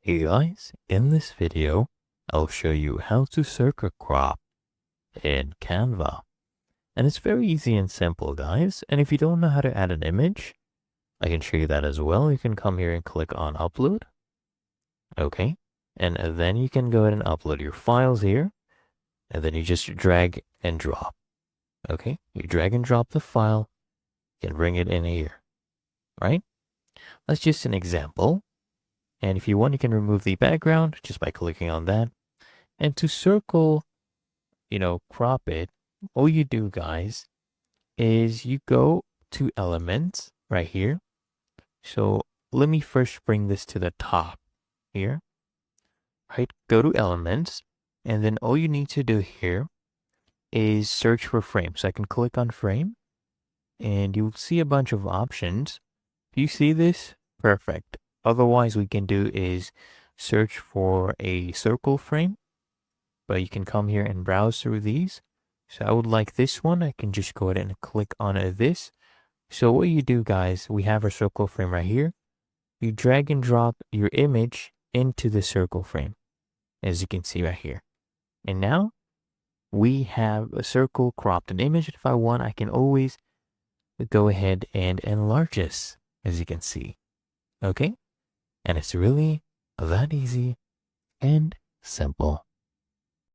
Hey guys, in this video, I'll show you how to circle crop in Canva. And it's very easy and simple, guys. And if you don't know how to add an image, I can show you that as well. You can come here and click on upload. Okay. And then you can go ahead and upload your files here. And then you just drag and drop. Okay. You drag and drop the file. You can bring it in here. Right? That's just an example. And if you want, you can remove the background just by clicking on that. And to circle, crop it, all you do, guys, is you go to elements right here. So let me first bring this to the top here, right? Go to elements, and then all you need to do here is search for frame. So I can click on frame, and you'll see a bunch of options. Do you see this? Perfect. Otherwise, we can do is search for a circle frame, but you can come here and browse through these. So I would like this one. I can just go ahead and click on this. So what you do, guys, we have our circle frame right here. You drag and drop your image into the circle frame, as you can see right here. And now we have a circle cropped an image. If I want, I can always go ahead and enlarge this, as you can see. Okay? And it's really that easy and simple.